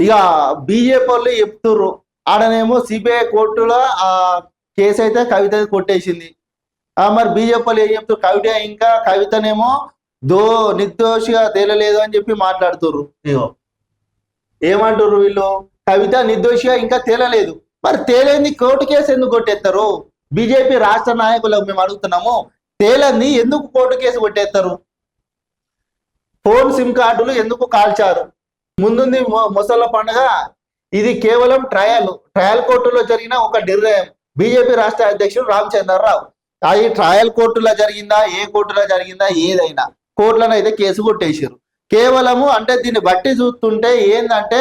ఇక బీజేపీ వాళ్ళు చెప్తుర్రు ఆడనేమో సిబిఐ కోర్టులో ఆ కేసు అయితే కవిత కొట్టేసింది. మరి బీజేపీ వాళ్ళు ఏం చెప్తారు, కవితనేమో నిర్దోషిగా తేలలేదు అని చెప్పి మాట్లాడుతుర్రు. ఇగో ఏమంటారు వీళ్ళు, కవిత నిర్దోషిగా ఇంకా తేలలేదు. మరి తేలేంది కోర్టు కేసు ఎందుకు కొట్టేస్తారు? బీజేపీ రాష్ట్ర నాయకులకు మేము అడుగుతున్నాము, తేలంది ఎందుకు కోర్టు కేసు కొట్టేస్తారు? ఫోన్ సిమ్ కార్డులు ఎందుకు కాల్చారు? ముందుంది ముసళ్ళ పండుగ, ఇది కేవలం ట్రయల్ కోర్టులో జరిగిన ఒక నిర్ణయం. బీజేపీ రాష్ట్ర అధ్యక్షుడు రామచంద్రరావు. అది ట్రయల్ కోర్టులో జరిగిందా, ఏ కోర్టులో జరిగిందా, ఏదైనా కోర్టులను అయితే కేసు కొట్టేసారు. కేవలము అంటే దీన్ని బట్టి చూస్తుంటే ఏంటంటే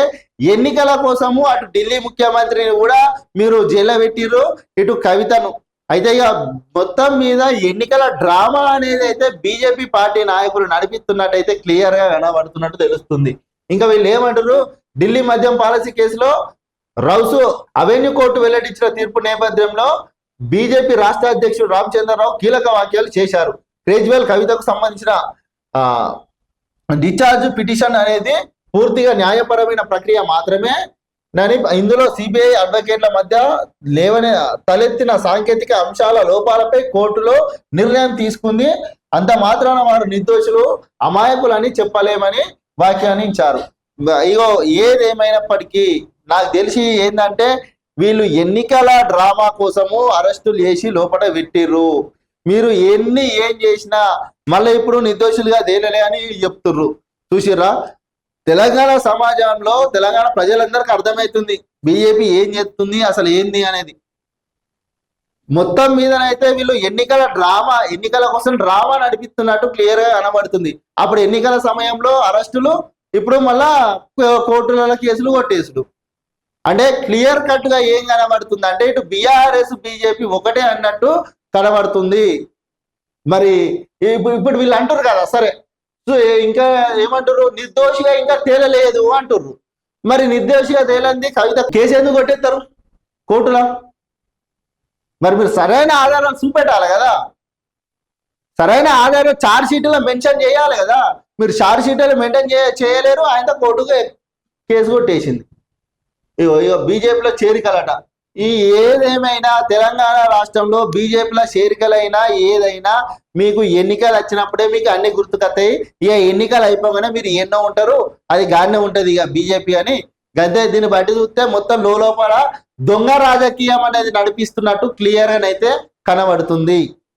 ఎన్నికల కోసము అటు ఢిల్లీ ముఖ్యమంత్రిని కూడా మీరు జైల్లో పెట్టిర్రు, ఇటు కవితను. అయితే ఇక మొత్తం మీద ఎన్నికల డ్రామా అనేది అయితే బీజేపీ పార్టీ నాయకులు నడిపిస్తున్నట్టయితే క్లియర్ గా కనబడుతున్నట్టు తెలుస్తుంది. ఇంకా వీళ్ళు ఏమంటారు, ఢిల్లీ మద్యం పాలసీ కేసులో రౌసు అవెన్యూ కోర్టు వెల్లడించిన తీర్పు నేపథ్యంలో బీజేపీ రాష్ట్ర అధ్యక్షుడు రామచంద్రరావు కీలక వ్యాఖ్యలు చేశారు. కేజ్రీవాల్ కవితకు సంబంధించిన డిశ్చార్జ్ పిటిషన్ అనేది పూర్తిగా న్యాయపరమైన ప్రక్రియ మాత్రమే. ఇందులో సిబిఐ అడ్వకేట్ల మధ్య తలెత్తిన సాంకేతిక అంశాల లోపాలపై కోర్టులో నిర్ణయం తీసుకుంది. అంత మాత్రాన వారు నిర్దోషులు అమాయకులని చెప్పలేమని వ్యాఖ్యానించారు. ఇగో ఏదేమైనప్పటికీ నాకు తెలిసి ఏంటంటే వీళ్ళు ఎన్నికల డ్రామా కోసము అరెస్టులు చేసి లోపల పెట్టిర్రు. మీరు ఏం చేసినా మళ్ళీ ఇప్పుడు నిర్దోషులుగా తేలలే అని చెప్తుర్రు. చూసిర్రా, తెలంగాణ సమాజంలో తెలంగాణ ప్రజలందరికీ అర్థమవుతుంది బీజేపీ ఏం చేస్తుంది, అసలు ఏంది అనేది. మొత్తం మీదనైతే వీళ్ళు ఎన్నికల కోసం డ్రామా నడిపిస్తున్నట్టు క్లియర్ గా కనబడుతుంది. అప్పుడు ఎన్నికల సమయంలో అరెస్టులు, ఇప్పుడు మళ్ళా కోర్టులలో కేసులు కొట్టేసుడు. అంటే క్లియర్ కట్ గా ఏం కనబడుతుంది అంటే ఇటు బీఆర్ఎస్ బీజేపీ ఒకటే అన్నట్టు కనబడుతుంది. మరి ఇప్పుడు వీళ్ళు అంటారు కదా, సరే ఇంకా ఏమంటారు, నిర్దోషిగా ఇంకా తేలలేదు అంటారు. మరి నిర్దోషిగా తేలంది కవిత కేసు ఎందుకు కొట్టేస్తారు కోర్టులో? మరి మీరు సరైన ఆధారాలు చూపెట్టాలి కదా, సరైన ఆధారం ఛార్జ్ షీట్లో మెన్షన్ చేయాలి కదా. మీరు ఛార్జ్ షీట్లో మెయింటైన్ చేయలేరు, ఆయన కోర్టుకు కేసు కొట్టేసింది. ఇగో బీజేపీలో చేరికలట. ఏదేమైనా తెలంగాణ రాష్ట్రంలో బీజేపీలో చేరికలైనా ఏదైనా మీకు ఎన్నికలు వచ్చినప్పుడే మీకు అన్ని గుర్తుకొస్తాయి. ఇక ఎన్నికలు అయిపోగానే మీరు ఎన్నో ఉంటారు, అది గానే ఉంటది ఇక బీజేపీ అని. గంతే. దీన్ని బట్టి చూస్తే మొత్తం లోపల దొంగ రాజకీయం అనేది నడిపిస్తున్నట్టు క్లియర్ గా అయితే కనబడుతుంది.